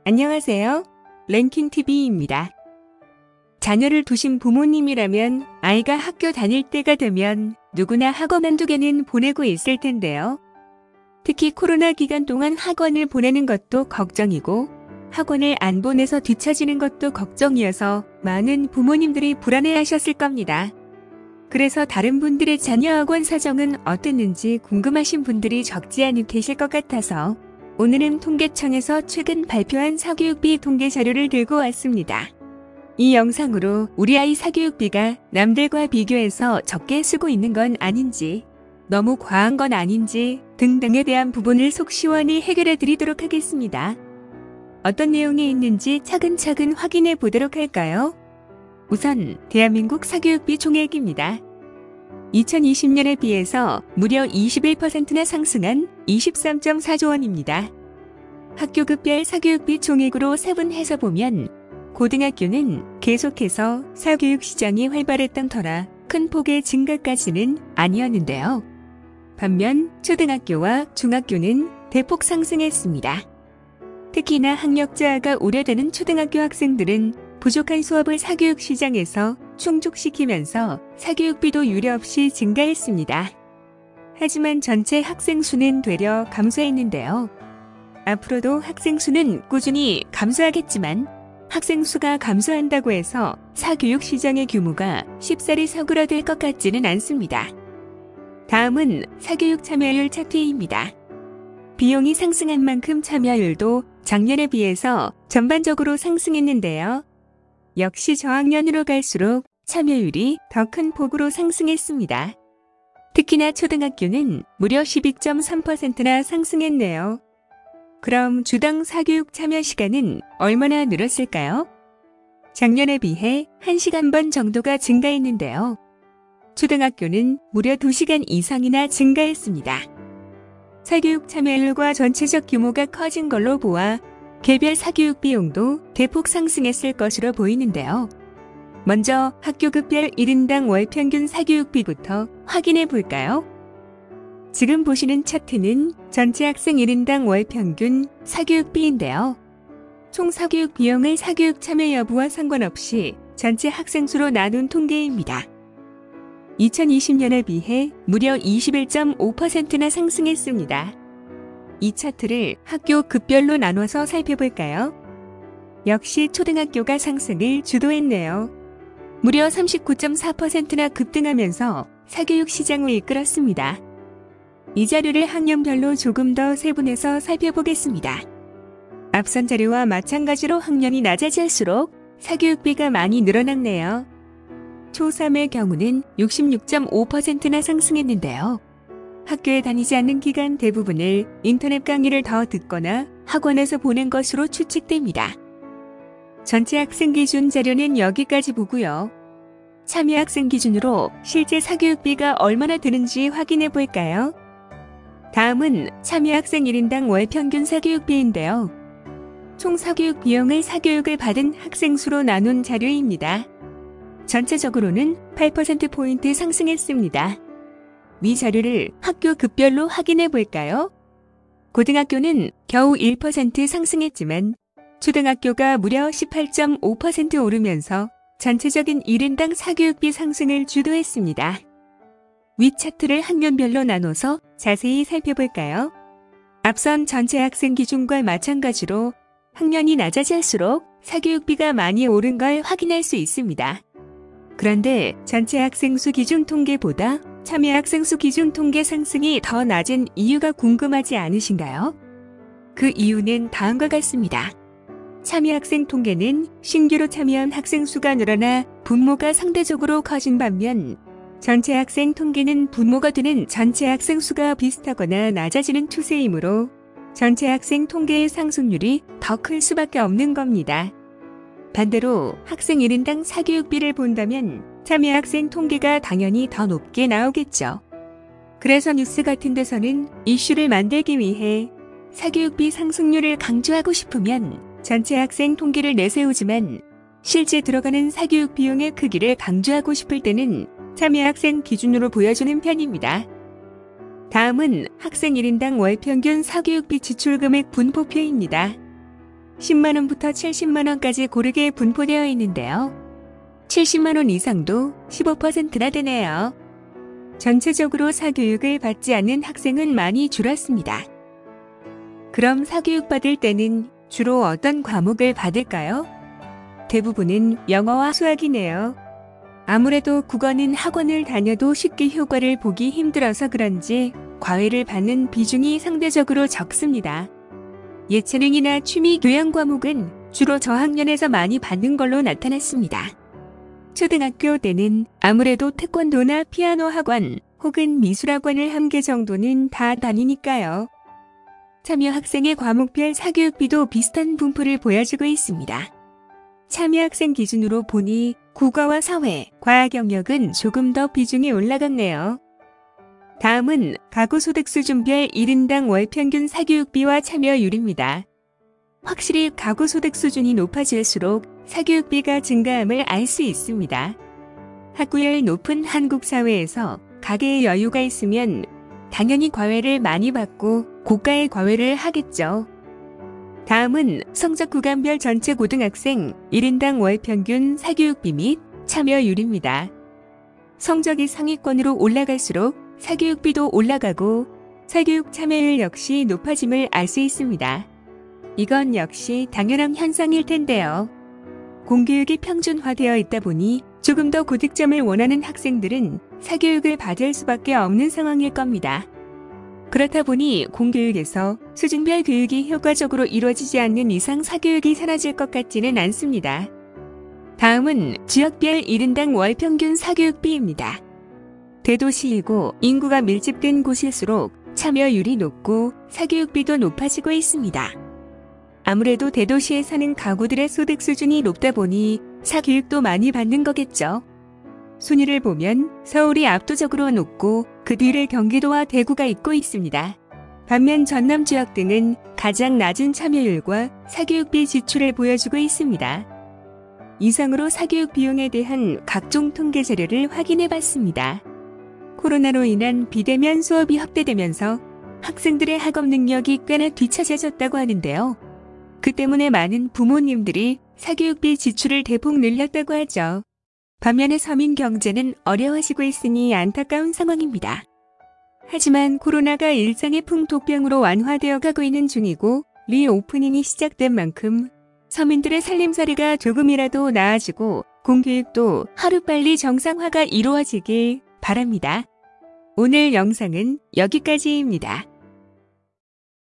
안녕하세요. 랭킹TV입니다. 자녀를 두신 부모님이라면 아이가 학교 다닐 때가 되면 누구나 학원 한두 개는 보내고 있을 텐데요. 특히 코로나 기간 동안 학원을 보내는 것도 걱정이고 학원을 안 보내서 뒤처지는 것도 걱정이어서 많은 부모님들이 불안해하셨을 겁니다. 그래서 다른 분들의 자녀 학원 사정은 어땠는지 궁금하신 분들이 적지 않이 계실 것 같아서 오늘은 통계청에서 최근 발표한 사교육비 통계 자료를 들고 왔습니다. 이 영상으로 우리 아이 사교육비가 남들과 비교해서 적게 쓰고 있는 건 아닌지, 너무 과한 건 아닌지 등등에 대한 부분을 속 시원히 해결해 드리도록 하겠습니다. 어떤 내용이 있는지 차근차근 확인해 보도록 할까요? 우선 대한민국 사교육비 총액입니다. 2020년에 비해서 무려 21%나 상승한 23.4조 원입니다. 학교급별 사교육비 총액으로 세분해서 보면 고등학교는 계속해서 사교육 시장이 활발했던 터라 큰 폭의 증가까지는 아니었는데요. 반면 초등학교와 중학교는 대폭 상승했습니다. 특히나 학력자가 우려되는 초등학교 학생들은 부족한 수업을 사교육 시장에서 충족시키면서 사교육비도 유례없이 증가했습니다. 하지만 전체 학생 수는 되려 감소했는데요. 앞으로도 학생 수는 꾸준히 감소하겠지만 학생 수가 감소한다고 해서 사교육 시장의 규모가 쉽사리 서글어들 것 같지는 않습니다. 다음은 사교육 참여율 차트입니다. 비용이 상승한 만큼 참여율도 작년에 비해서 전반적으로 상승했는데요. 역시 저학년으로 갈수록 참여율이 더 큰 폭으로 상승했습니다. 특히나 초등학교는 무려 12.3%나 상승했네요. 그럼 주당 사교육 참여 시간은 얼마나 늘었을까요? 작년에 비해 1시간 반 정도가 증가했는데요. 초등학교는 무려 2시간 이상이나 증가했습니다. 사교육 참여율과 전체적 규모가 커진 걸로 보아 개별 사교육 비용도 대폭 상승했을 것으로 보이는데요. 먼저 학교급별 1인당 월 평균 사교육비부터 확인해 볼까요? 지금 보시는 차트는 전체 학생 1인당 월 평균 사교육비인데요. 총 사교육 비용을 사교육 참여 여부와 상관없이 전체 학생 수로 나눈 통계입니다. 2020년에 비해 무려 21.5%나 상승했습니다. 이 차트를 학교 급별로 나눠서 살펴볼까요? 역시 초등학교가 상승을 주도했네요. 무려 39.4%나 급등하면서 사교육 시장을 이끌었습니다. 이 자료를 학년별로 조금 더 세분해서 살펴보겠습니다. 앞선 자료와 마찬가지로 학년이 낮아질수록 사교육비가 많이 늘어났네요. 초3의 경우는 66.5%나 상승했는데요. 학교에 다니지 않는 기간 대부분을 인터넷 강의를 더 듣거나 학원에서 보낸 것으로 추측됩니다. 전체 학생 기준 자료는 여기까지 보고요. 참여 학생 기준으로 실제 사교육비가 얼마나 드는지 확인해 볼까요? 다음은 참여 학생 1인당 월 평균 사교육비인데요. 총 사교육 비용을 사교육을 받은 학생 수로 나눈 자료입니다. 전체적으로는 8%포인트 상승했습니다. 위 자료를 학교 급별로 확인해 볼까요? 고등학교는 겨우 1% 상승했지만 초등학교가 무려 18.5% 오르면서 전체적인 1인당 사교육비 상승을 주도했습니다. 위 차트를 학년별로 나눠서 자세히 살펴볼까요? 앞선 전체 학생 기준과 마찬가지로 학년이 낮아질수록 사교육비가 많이 오른 걸 확인할 수 있습니다. 그런데 전체 학생 수 기준 통계보다 참여 학생 수 기준 통계 상승이 더 낮은 이유가 궁금하지 않으신가요? 그 이유는 다음과 같습니다. 참여 학생 통계는 신규로 참여한 학생 수가 늘어나 분모가 상대적으로 커진 반면 전체 학생 통계는 분모가 되는 전체 학생 수가 비슷하거나 낮아지는 추세이므로 전체 학생 통계의 상승률이 더 클 수밖에 없는 겁니다. 반대로 학생 1인당 사교육비를 본다면 참여 학생 통계가 당연히 더 높게 나오겠죠. 그래서 뉴스 같은 데서는 이슈를 만들기 위해 사교육비 상승률을 강조하고 싶으면 전체 학생 통계를 내세우지만 실제 들어가는 사교육 비용의 크기를 강조하고 싶을 때는 참여 학생 기준으로 보여주는 편입니다. 다음은 학생 1인당 월 평균 사교육비 지출 금액 분포표입니다. 10만원부터 70만원까지 고르게 분포되어 있는데요. 70만원 이상도 15%나 되네요. 전체적으로 사교육을 받지 않는 학생은 많이 줄었습니다. 그럼 사교육 받을 때는 주로 어떤 과목을 받을까요? 대부분은 영어와 수학이네요. 아무래도 국어는 학원을 다녀도 쉽게 효과를 보기 힘들어서 그런지 과외를 받는 비중이 상대적으로 적습니다. 예체능이나 취미 교양 과목은 주로 저학년에서 많이 받는 걸로 나타났습니다. 초등학교 때는 아무래도 태권도나 피아노 학원 혹은 미술학원을 한 개 정도는 다 다니니까요. 참여 학생의 과목별 사교육비도 비슷한 분포를 보여주고 있습니다. 참여 학생 기준으로 보니 국어와 사회, 과학 영역은 조금 더 비중이 올라갔네요. 다음은 가구소득 수준별 1인당 월 평균 사교육비와 참여율입니다. 확실히 가구소득 수준이 높아질수록 사교육비가 증가함을 알 수 있습니다. 학구열 높은 한국 사회에서 가계에 여유가 있으면 당연히 과외를 많이 받고 고가의 과외를 하겠죠. 다음은 성적 구간별 전체 고등학생 1인당 월 평균 사교육비 및 참여율입니다. 성적이 상위권으로 올라갈수록 사교육비도 올라가고 사교육 참여율 역시 높아짐을 알 수 있습니다. 이건 역시 당연한 현상일 텐데요. 공교육이 평준화되어 있다 보니 조금 더 고득점을 원하는 학생들은 사교육을 받을 수밖에 없는 상황일 겁니다. 그렇다 보니 공교육에서 수준별 교육이 효과적으로 이루어지지 않는 이상 사교육이 사라질 것 같지는 않습니다. 다음은 지역별 1인당 월 평균 사교육비입니다. 대도시이고 인구가 밀집된 곳일수록 참여율이 높고 사교육비도 높아지고 있습니다. 아무래도 대도시에 사는 가구들의 소득 수준이 높다 보니 사교육도 많이 받는 거겠죠. 순위를 보면 서울이 압도적으로 높고 그 뒤를 경기도와 대구가 잇고 있습니다. 반면 전남 지역 등은 가장 낮은 참여율과 사교육비 지출을 보여주고 있습니다. 이상으로 사교육 비용에 대한 각종 통계 자료를 확인해 봤습니다. 코로나로 인한 비대면 수업이 확대되면서 학생들의 학업 능력이 꽤나 뒤처져졌다고 하는데요. 그 때문에 많은 부모님들이 사교육비 지출을 대폭 늘렸다고 하죠. 반면에 서민 경제는 어려워지고 있으니 안타까운 상황입니다. 하지만 코로나가 일상의 풍토병으로 완화되어 가고 있는 중이고 리오프닝이 시작된 만큼 서민들의 살림살이가 조금이라도 나아지고 공교육도 하루빨리 정상화가 이루어지길 바랍니다. 오늘 영상은 여기까지입니다.